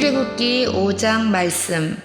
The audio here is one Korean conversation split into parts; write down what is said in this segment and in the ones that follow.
출애굽기 5장 말씀.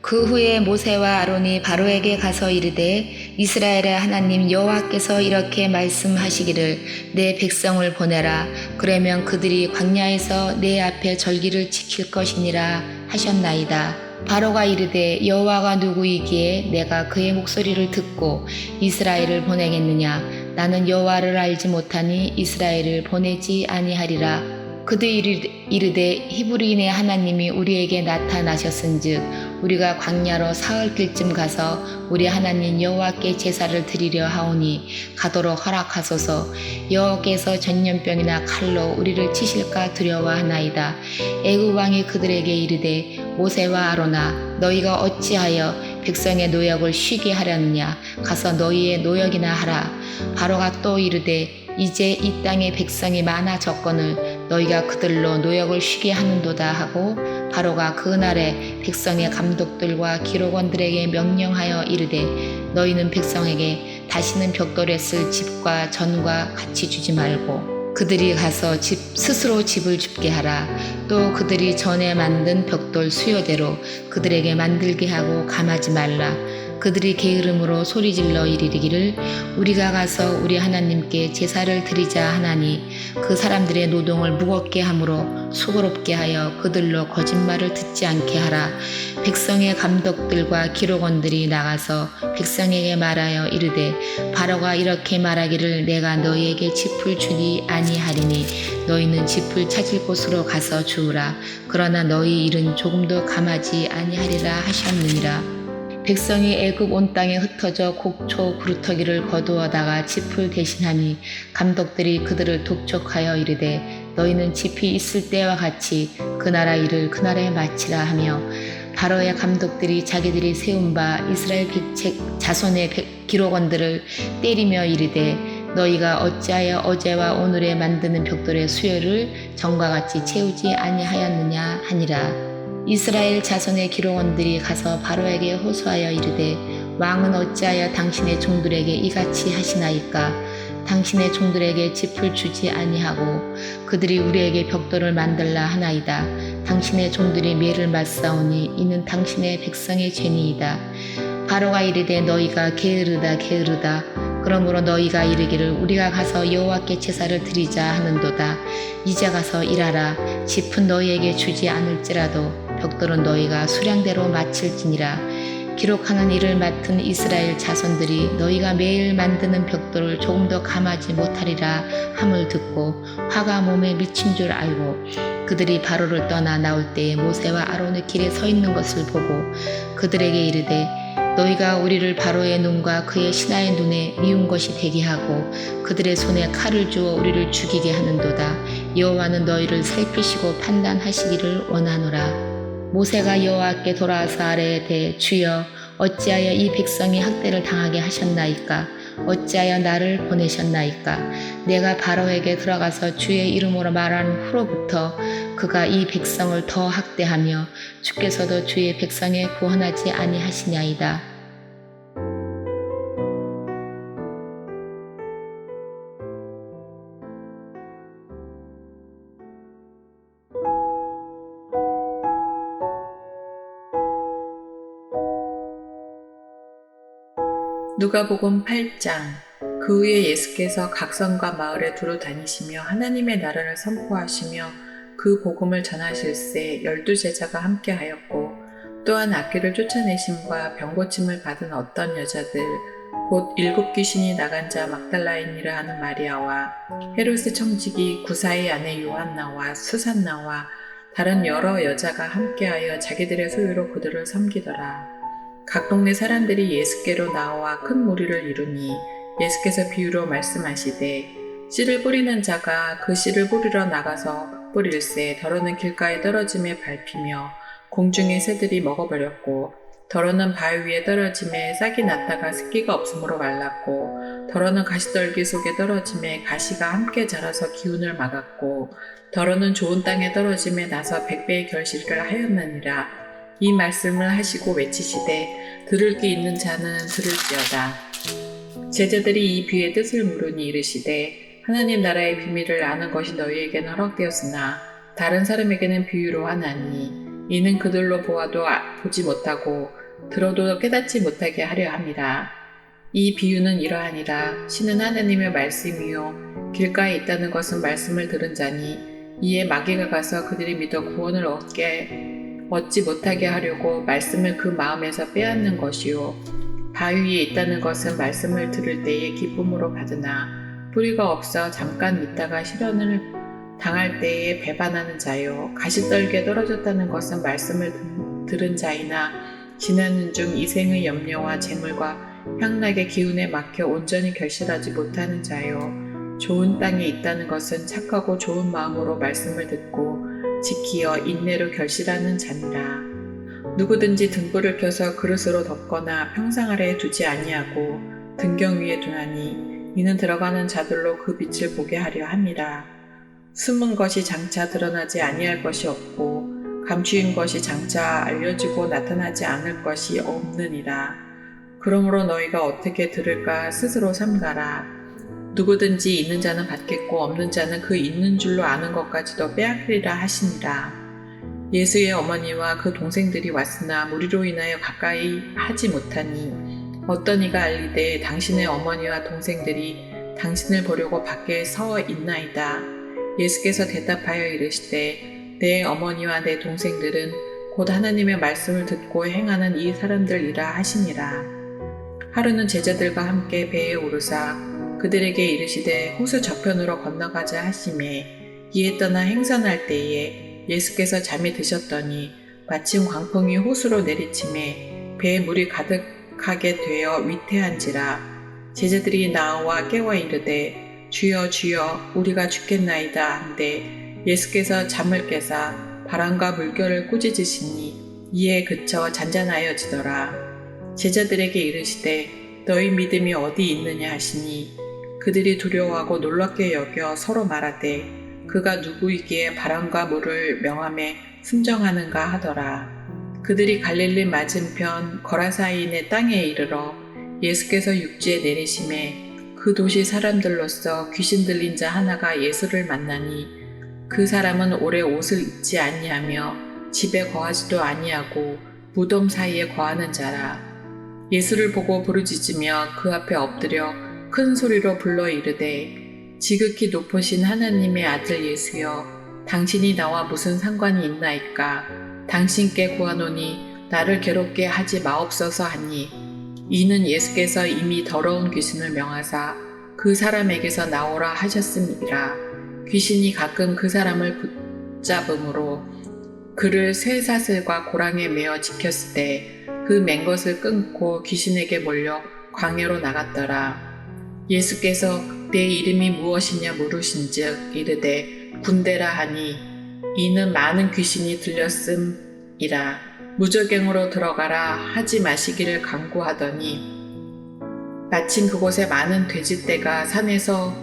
그 후에 모세와 아론이 바로에게 가서 이르되 이스라엘의 하나님 여호와께서 이렇게 말씀하시기를 내 백성을 보내라. 그러면 그들이 광야에서 내 앞에 절기를 지킬 것이니라 하셨나이다. 바로가 이르되 여호와가 누구이기에 내가 그의 목소리를 듣고 이스라엘을 보내겠느냐. 나는 여호와를 알지 못하니 이스라엘을 보내지 아니하리라. 그들이 이르되 히브리인의 하나님이 우리에게 나타나셨은즉 우리가 광야로 사흘길쯤 가서 우리 하나님 여호와께 제사를 드리려 하오니 가도록 허락하소서. 여호와께서 전염병이나 칼로 우리를 치실까 두려워하나이다. 애굽 왕이 그들에게 이르되 모세와 아론아 너희가 어찌하여 백성의 노역을 쉬게 하려느냐. 가서 너희의 노역이나 하라. 바로가 또 이르되 이제 이 땅에 백성이 많아졌거늘 너희가 그들로 노역을 쉬게 하는도다 하고 바로가 그날에 백성의 감독들과 기록원들에게 명령하여 이르되 너희는 백성에게 다시는 벽돌에 쓸 집과 전과 같이 주지 말고 그들이 가서 스스로 집을 줍게 하라. 또 그들이 전에 만든 벽돌 수요대로 그들에게 만들게 하고 감하지 말라. 그들이 게으름으로 소리질러 이르기를 우리가 가서 우리 하나님께 제사를 드리자 하나니 그 사람들의 노동을 무겁게 함으로 수고롭게 하여 그들로 거짓말을 듣지 않게 하라. 백성의 감독들과 기록원들이 나가서 백성에게 말하여 이르되 바로가 이렇게 말하기를 내가 너희에게 짚을 주니 아니하리니 너희는 짚을 찾을 곳으로 가서 주우라. 그러나 너희 일은 조금도 감하지 아니하리라 하셨느니라. 백성이 애굽 온 땅에 흩어져 곡초 구루터기를 거두어다가 짚을 대신하니 감독들이 그들을 독촉하여 이르되 너희는 짚이 있을 때와 같이 그 나라 일을 그날에 마치라 하며 바로의 감독들이 자기들이 세운 바 이스라엘 자손의 기록원들을 때리며 이르되 너희가 어찌하여 어제와 오늘에 만드는 벽돌의 수요를 전과 같이 채우지 아니하였느냐 하니라. 이스라엘 자손의 기록원들이 가서 바로에게 호소하여 이르되 왕은 어찌하여 당신의 종들에게 이같이 하시나이까. 당신의 종들에게 짚을 주지 아니하고 그들이 우리에게 벽돌을 만들라 하나이다. 당신의 종들이 매를 맞사오니 이는 당신의 백성의 죄니이다. 바로가 이르되 너희가 게으르다. 그러므로 너희가 이르기를 우리가 가서 여호와께 제사를 드리자 하는도다. 이제 가서 일하라. 짚은 너희에게 주지 않을지라도 벽돌은 너희가 수량대로 마칠지니라. 기록하는 일을 맡은 이스라엘 자손들이 너희가 매일 만드는 벽돌을 조금 더 감하지 못하리라 함을 듣고 화가 몸에 미친 줄 알고 그들이 바로를 떠나 나올 때에 모세와 아론의 길에 서 있는 것을 보고 그들에게 이르되 너희가 우리를 바로의 눈과 그의 신하의 눈에 미운 것이 되게 하고 그들의 손에 칼을 주어 우리를 죽이게 하는도다. 여호와는 너희를 살피시고 판단하시기를 원하노라. 모세가 여호와께 돌아와서 아뢰되 주여 어찌하여 이 백성이 학대를 당하게 하셨나이까. 어찌하여 나를 보내셨나이까. 내가 바로에게 들어가서 주의 이름으로 말한 후로부터 그가 이 백성을 더 학대하며 주께서도 주의 백성에 구원하지 아니하시냐이다. 누가복음 8장. 그 후에 예수께서 각성과 마을에 두루 다니시며 하나님의 나라를 선포하시며 그 복음을 전하실새 12제자가 함께하였고 또한 악귀를 쫓아내심과 병고침을 받은 어떤 여자들 곧 7 귀신이 나간 자 막달라인이라 하는 마리아와 헤롯의 청지기 구사의 아내 요한나와 수산나와 다른 여러 여자가 함께하여 자기들의 소유로 그들을 섬기더라. 각 동네 사람들이 예수께로 나와 큰 무리를 이루니 예수께서 비유로 말씀하시되 씨를 뿌리는 자가 그 씨를 뿌리러 나가서 뿌릴새 더러는 길가에 떨어짐에 밟히며 공중의 새들이 먹어버렸고 더러는 바위 위에 떨어짐에 싹이 났다가 습기가 없으므로 말랐고 더러는 가시떨기 속에 떨어짐에 가시가 함께 자라서 기운을 막았고 더러는 좋은 땅에 떨어짐에 나서 100배의 결실을 하였느니라. 이 말씀을 하시고 외치시되 들을 귀 있는 자는 들을지어다. 제자들이 이 비유의 뜻을 물으니 이르시되 하나님 나라의 비밀을 아는 것이 너희에게는 허락되었으나 다른 사람에게는 비유로 하나니 이는 그들로 보아도 보지 못하고 들어도 깨닫지 못하게 하려 함이라. 이 비유는 이러하니라. 신은 하나님의 말씀이요 길가에 있다는 것은 말씀을 들은 자니 이에 마귀가 가서 그들이 믿어 구원을 얻지 못하게 하려고 말씀을 그 마음에서 빼앗는 것이요 바위 위에 있다는 것은 말씀을 들을 때에 기쁨으로 받으나 뿌리가 없어 잠깐 믿다가 시련을 당할 때에 배반하는 자요 가시떨기에 떨어졌다는 것은 말씀을 들은 자이나 지나는 중 이생의 염려와 재물과 향락의 기운에 막혀 온전히 결실하지 못하는 자요 좋은 땅에 있다는 것은 착하고 좋은 마음으로 말씀을 듣고 지키어 인내로 결실하는 자니라. 누구든지 등불을 켜서 그릇으로 덮거나 평상 아래에 두지 아니하고 등경 위에 두나니 이는 들어가는 자들로 그 빛을 보게 하려 함이라. 숨은 것이 장차 드러나지 아니할 것이 없고 감추인 것이 장차 알려지고 나타나지 않을 것이 없느니라. 그러므로 너희가 어떻게 들을까 스스로 삼가라. 누구든지 있는 자는 받겠고 없는 자는 그 있는 줄로 아는 것까지도 빼앗기리라 하시니라. 예수의 어머니와 그 동생들이 왔으나 무리로 인하여 가까이 하지 못하니 어떤 이가 알리되 당신의 어머니와 동생들이 당신을 보려고 밖에 서 있나이다. 예수께서 대답하여 이르시되 내 어머니와 내 동생들은 곧 하나님의 말씀을 듣고 행하는 이 사람들이라 하시니라. 하루는 제자들과 함께 배에 오르사 그들에게 이르시되 호수 저편으로 건너가자 하시매 이에 떠나 행선할 때에 예수께서 잠이 드셨더니 마침 광풍이 호수로 내리침에 배에 물이 가득하게 되어 위태한지라. 제자들이 나와 깨워 이르되 주여 주여 우리가 죽겠나이다 한데 예수께서 잠을 깨사 바람과 물결을 꾸짖으시니 이에 그쳐 잔잔하여지더라. 제자들에게 이르시되 너희 믿음이 어디 있느냐 하시니 그들이 두려워하고 놀랍게 여겨 서로 말하되 그가 누구이기에 바람과 물을 명함에 순정하는가 하더라. 그들이 갈릴리 맞은편 거라사인의 땅에 이르러 예수께서 육지에 내리심에 그 도시 사람들로서 귀신 들린 자 하나가 예수를 만나니 그 사람은 오래 옷을 입지 아니하며 집에 거하지도 아니하고 무덤 사이에 거하는 자라. 예수를 보고 부르짖으며 그 앞에 엎드려 큰 소리로 불러 이르되 지극히 높으신 하나님의 아들 예수여 당신이 나와 무슨 상관이 있나이까. 당신께 구하노니 나를 괴롭게 하지 마옵소서 하니 이는 예수께서 이미 더러운 귀신을 명하사 그 사람에게서 나오라 하셨음이라. 귀신이 가끔 그 사람을 붙잡음으로 그를 쇠사슬과 고랑에 매어 지켰을 때 그 맨 것을 끊고 귀신에게 몰려 광야로 나갔더라. 예수께서 내 이름이 무엇이냐 물으신즉 이르되 군대라 하니 이는 많은 귀신이 들렸음이라. 무저갱으로 들어가라 하지 마시기를 간구하더니 마침 그곳에 많은 돼지떼가 산에서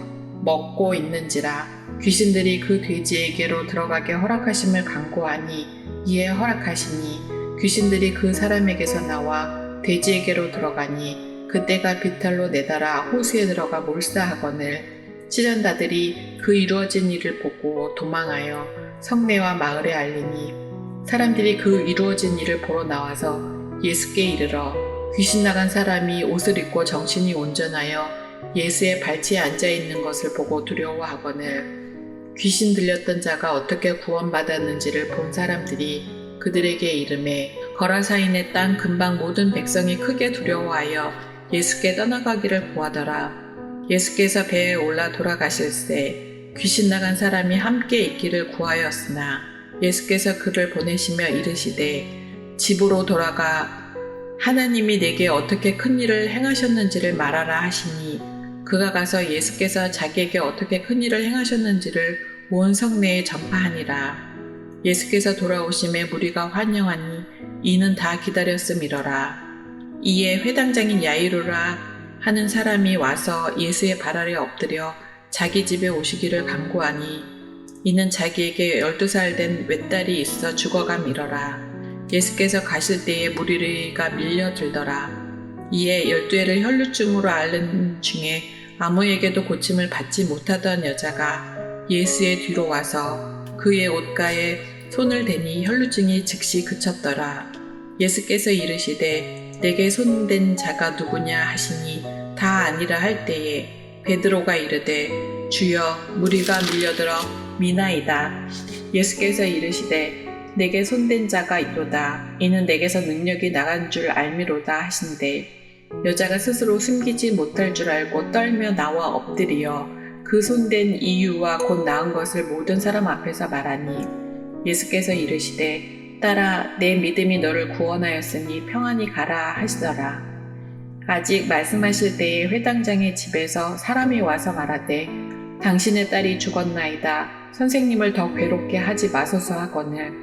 먹고 있는지라. 귀신들이 그 돼지에게로 들어가게 허락하심을 간구하니 이에 허락하시니 귀신들이 그 사람에게서 나와 돼지에게로 들어가니 그때가 비탈로 내달아 호수에 들어가 몰사하거늘 찌련다들이 그 이루어진 일을 보고 도망하여 성내와 마을에 알리니 사람들이 그 이루어진 일을 보러 나와서 예수께 이르러 귀신 나간 사람이 옷을 입고 정신이 온전하여 예수의 발치에 앉아 있는 것을 보고 두려워하거늘 귀신 들렸던 자가 어떻게 구원받았는지를 본 사람들이 그들에게 이르매 거라사인의 땅 근방 모든 백성이 크게 두려워하여 예수께 떠나가기를 구하더라. 예수께서 배에 올라 돌아가실새 귀신 나간 사람이 함께 있기를 구하였으나 예수께서 그를 보내시며 이르시되 집으로 돌아가 하나님이 내게 어떻게 큰 일을 행하셨는지를 말하라 하시니 그가 가서 예수께서 자기에게 어떻게 큰 일을 행하셨는지를 온 성내에 전파하니라. 예수께서 돌아오심에 무리가 환영하니 이는 다 기다렸음이러라. 이에 회당장인 야이로라 하는 사람이 와서 예수의 발 아래 엎드려 자기 집에 오시기를 간구하니 이는 자기에게 12살 된 외딸이 있어 죽어감이러라. 예수께서 가실 때에 무리가 밀려들더라. 이에 12해를 혈루증으로 앓는 중에 아무에게도 고침을 받지 못하던 여자가 예수의 뒤로 와서 그의 옷가에 손을 대니 혈루증이 즉시 그쳤더라. 예수께서 이르시되 내게 손댄 자가 누구냐 하시니 다 아니라 할 때에 베드로가 이르되 주여 무리가 밀려들어 미나이다. 예수께서 이르시되 내게 손댄 자가 있도다. 이는 내게서 능력이 나간 줄 알미로다 하신대 여자가 스스로 숨기지 못할 줄 알고 떨며 나와 엎드리어 그 손댄 이유와 곧 나은 것을 모든 사람 앞에서 말하니 예수께서 이르시되 딸아 내 믿음이 너를 구원하였으니 평안히 가라 하시더라. 아직 말씀하실 때에 회당장의 집에서 사람이 와서 말하되 당신의 딸이 죽었나이다. 선생님을 더 괴롭게 하지 마소서 하거늘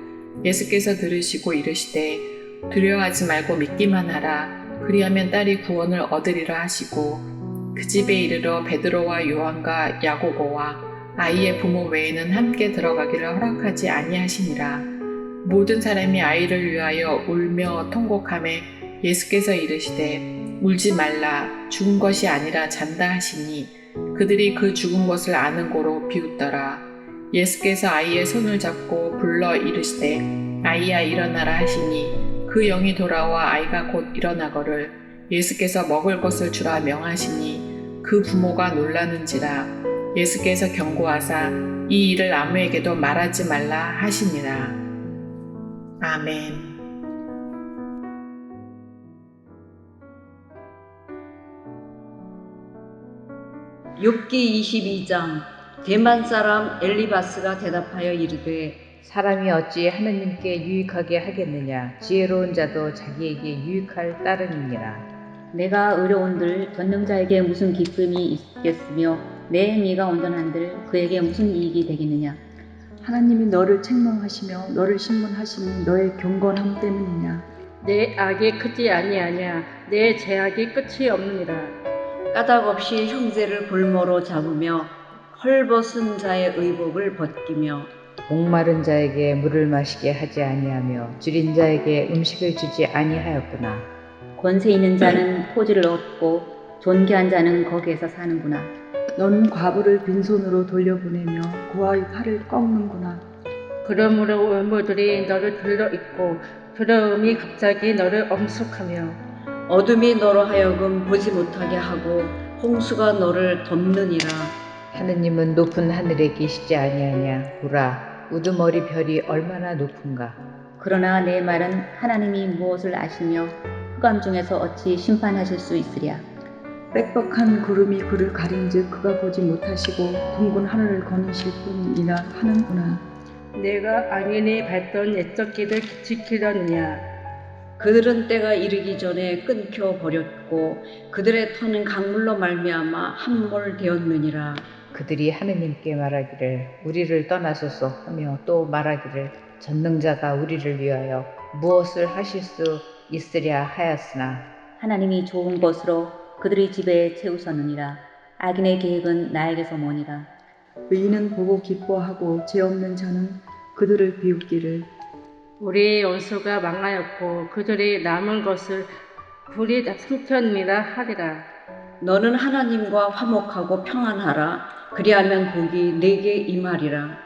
예수께서 들으시고 이르시되 두려워하지 말고 믿기만 하라. 그리하면 딸이 구원을 얻으리라 하시고 그 집에 이르러 베드로와 요한과 야고보와 아이의 부모 외에는 함께 들어가기를 허락하지 아니하시니라. 모든 사람이 아이를 위하여 울며 통곡하매 예수께서 이르시되 울지 말라. 죽은 것이 아니라 잔다 하시니 그들이 그 죽은 것을 아는 고로 비웃더라. 예수께서 아이의 손을 잡고 불러 이르시되 아이야 일어나라 하시니 그 영이 돌아와 아이가 곧 일어나거를 예수께서 먹을 것을 주라 명하시니 그 부모가 놀라는지라. 예수께서 경고하사 이 일을 아무에게도 말하지 말라 하시니라. 아멘. 욥기 22장. 대만 사람 엘리바스가 대답하여 이르되 사람이 어찌 하느님께 유익하게 하겠느냐. 지혜로운 자도 자기에게 유익할 따름이니라. 내가 의로운들 전능자에게 무슨 기쁨이 있겠으며 내 행위가 온전한들 그에게 무슨 이익이 되겠느냐. 하나님이 너를 책망하시며 너를 신문하시는 너의 경건함 때문이냐. 내 악이 크지 아니하냐. 내 죄악이 끝이 없느니라. 까닭 없이 형제를 볼모로 잡으며 헐벗은 자의 의복을 벗기며 목마른 자에게 물을 마시게 하지 아니하며 줄인 자에게 음식을 주지 아니하였구나. 권세 있는 자는 토지를 얻고 존귀한 자는 거기에서 사는구나. 너는 과부를 빈손으로 돌려보내며 고아의 팔을 꺾는구나. 그러므로 외모들이 너를 둘러있고 두려움이 갑자기 너를 엄습하며 어둠이 너로 하여금 보지 못하게 하고 홍수가 너를 덮느니라. 하느님은 높은 하늘에 계시지 아니하냐. 보라, 우두머리 별이 얼마나 높은가. 그러나 내 말은 하나님이 무엇을 아시며 흑암 중에서 어찌 심판하실 수 있으랴. 빽빽한 구름이 그를 가린즉 그가 보지 못하시고 둥근 하늘을 거니실 뿐이라 하는구나. 내가 악인이 밟던 옛적 길을 지키려느냐. 그들은 때가 이르기 전에 끊겨 버렸고 그들의 터는 강물로 말미암아 함몰되었느니라. 그들이 하느님께 말하기를 우리를 떠나소서 하며 또 말하기를 전능자가 우리를 위하여 무엇을 하실 수 있으랴 하였으나 하나님이 좋은 것으로 그들의 집에 채우셨느니라. 악인의 계획은 나에게서 머니라. 의인은 보고 기뻐하고 죄 없는 자는 그들을 비웃기를. 우리의 원수가 망하였고 그들이 남은 것을 불이 삼켰느니라 하리라. 너는 하나님과 화목하고 평안하라. 그리하면 복이 내게 임하리라.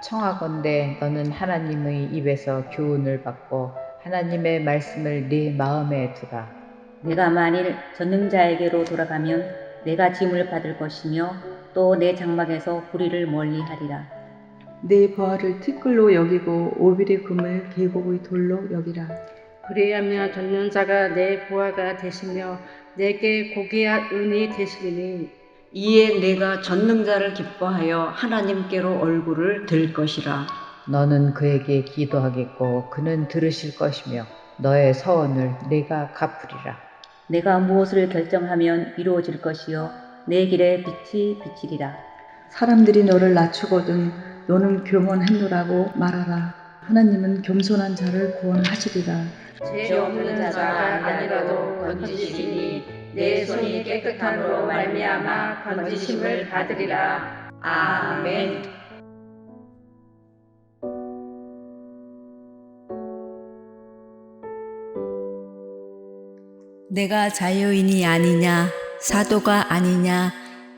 청하건대 너는 하나님의 입에서 교훈을 받고 하나님의 말씀을 네 마음에 두라. 내가 만일 전능자에게로 돌아가면 내가 짐을 받을 것이며 또 내 장막에서 불의를 멀리하리라. 내 부하를 티끌로 여기고 오빌의 금을 계곡의 돌로 여기라. 그리하면 전능자가 내 보화가 되시며 내게 고귀한 은이 되시리니 이에 내가 전능자를 기뻐하여 하나님께로 얼굴을 들 것이라. 너는 그에게 기도하겠고 그는 들으실 것이며 너의 서원을 내가 갚으리라. 내가 무엇을 결정하면 이루어질 것이요 내 길에 빛이 비치리라. 사람들이 너를 낮추거든 너는 교만했노라고 말하라. 하나님은 겸손한 자를 구원하시리라. 죄 없는 자가 아니라도 건지시니 내 손이 깨끗함으로 말미암아 건지심을 받으리라. 아멘. 내가 자유인이 아니냐, 사도가 아니냐,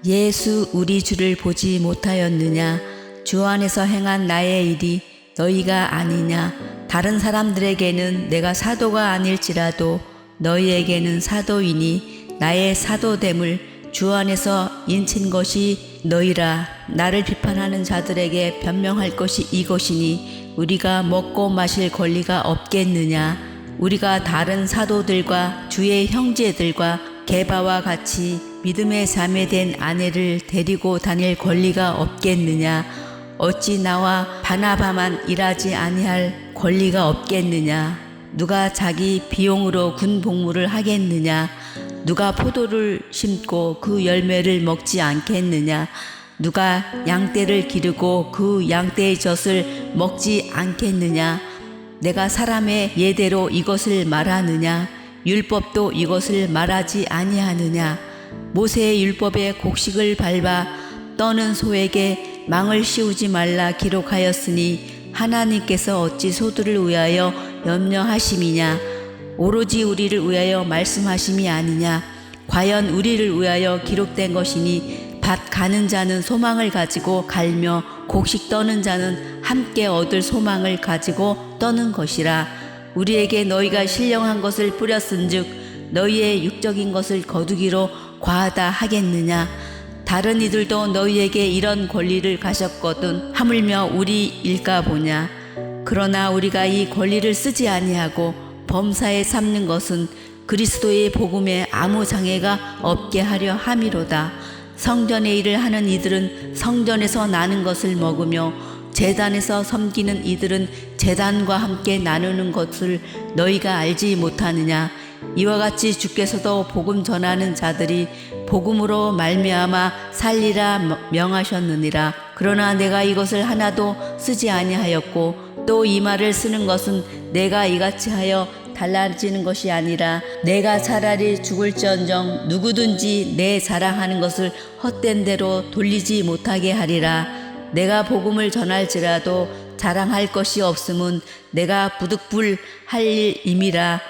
예수 우리 주를 보지 못하였느냐, 주 안에서 행한 나의 일이 너희가 아니냐? 다른 사람들에게는 내가 사도가 아닐지라도 너희에게는 사도이니 나의 사도됨을 주 안에서 인친 것이 너희라. 나를 비판하는 자들에게 변명할 것이 이것이니 우리가 먹고 마실 권리가 없겠느냐? 우리가 다른 사도들과 주의 형제들과 게바와 같이 믿음의 자매된 아내를 데리고 다닐 권리가 없겠느냐? 어찌 나와 바나바만 일하지 아니할 권리가 없겠느냐? 누가 자기 비용으로 군 복무를 하겠느냐? 누가 포도를 심고 그 열매를 먹지 않겠느냐? 누가 양떼를 기르고 그 양떼의 젖을 먹지 않겠느냐? 내가 사람의 예대로 이것을 말하느냐? 율법도 이것을 말하지 아니하느냐? 모세의 율법의 곡식을 밟아 떠는 소에게 망을 씌우지 말라 기록하였으니 하나님께서 어찌 소들을 위하여 염려하심이냐? 오로지 우리를 위하여 말씀하심이 아니냐? 과연 우리를 위하여 기록된 것이니 밭 가는 자는 소망을 가지고 갈며 곡식 떠는 자는 함께 얻을 소망을 가지고 떠는 것이라. 우리에게 너희가 신령한 것을 뿌렸은즉 너희의 육적인 것을 거두기로 과하다 하겠느냐? 다른 이들도 너희에게 이런 권리를 가셨거든 하물며 우리일까 보냐? 그러나 우리가 이 권리를 쓰지 아니하고 범사에 삼는 것은 그리스도의 복음에 아무 장애가 없게 하려 함이로다. 성전의 일을 하는 이들은 성전에서 나는 것을 먹으며 제단에서 섬기는 이들은 제단과 함께 나누는 것을 너희가 알지 못하느냐? 이와 같이 주께서도 복음 전하는 자들이 복음으로 말미암아 살리라 명하셨느니라. 그러나 내가 이것을 하나도 쓰지 아니하였고 또 이 말을 쓰는 것은 내가 이같이 하여 달라지는 것이 아니라 내가 차라리 죽을지언정 누구든지 내 자랑하는 것을 헛된 대로 돌리지 못하게 하리라. 내가 복음을 전할지라도 자랑할 것이 없음은 내가 부득불할 일임이라.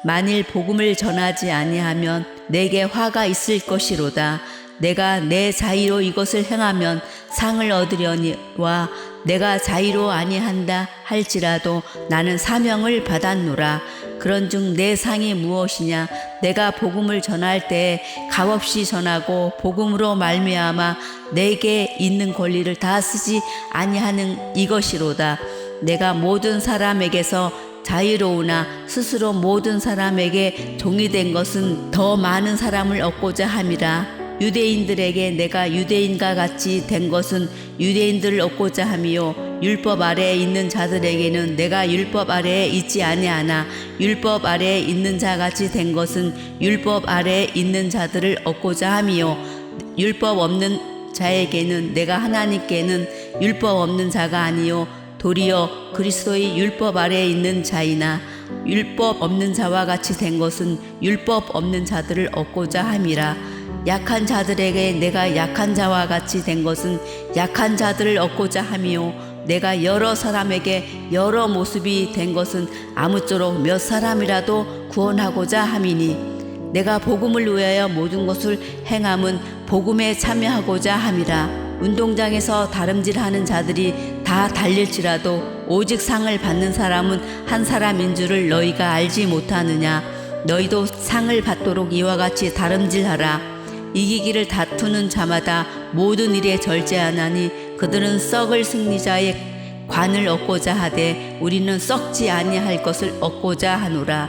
만일 복음을 전하지 아니하면 내게 화가 있을 것이로다. 내가 내 자의로 이것을 행하면 상을 얻으려니와 내가 자의로 아니한다 할지라도 나는 사명을 받았노라. 그런즉 내 상이 무엇이냐? 내가 복음을 전할 때에 값없이 전하고 복음으로 말미암아 내게 있는 권리를 다 쓰지 아니하는 이것이로다. 내가 모든 사람에게서 자유로우나 스스로 모든 사람에게 종이 된 것은 더 많은 사람을 얻고자 함이라. 유대인들에게 내가 유대인과 같이 된 것은 유대인들을 얻고자 함이요 율법 아래에 있는 자들에게는 내가 율법 아래에 있지 아니하나 율법 아래에 있는 자같이 된 것은 율법 아래에 있는 자들을 얻고자 함이요 율법 없는 자에게는 내가 하나님께는 율법 없는 자가 아니요 도리어 그리스도의 율법 아래에 있는 자이나 율법 없는 자와 같이 된 것은 율법 없는 자들을 얻고자 함이라. 약한 자들에게 내가 약한 자와 같이 된 것은 약한 자들을 얻고자 함이요 내가 여러 사람에게 여러 모습이 된 것은 아무쪼록 몇 사람이라도 구원하고자 함이니 내가 복음을 위하여 모든 것을 행함은 복음에 참여하고자 함이라. 운동장에서 다름질하는 자들이 다 달릴지라도 오직 상을 받는 사람은 한 사람인 줄을 너희가 알지 못하느냐? 너희도 상을 받도록 이와 같이 다름질하라. 이기기를 다투는 자마다 모든 일에 절제하나니 그들은 썩을 승리자의 관을 얻고자 하되 우리는 썩지 아니할 것을 얻고자 하노라.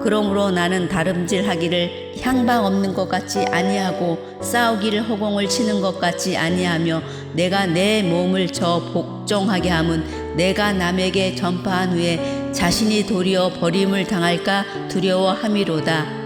그러므로 나는 다름질하기를 향방 없는 것 같이 아니하고 싸우기를 허공을 치는 것 같이 아니하며 내가 내 몸을 저 복종하게 함은 내가 남에게 전파한 후에 자신이 도리어 버림을 당할까 두려워함이로다.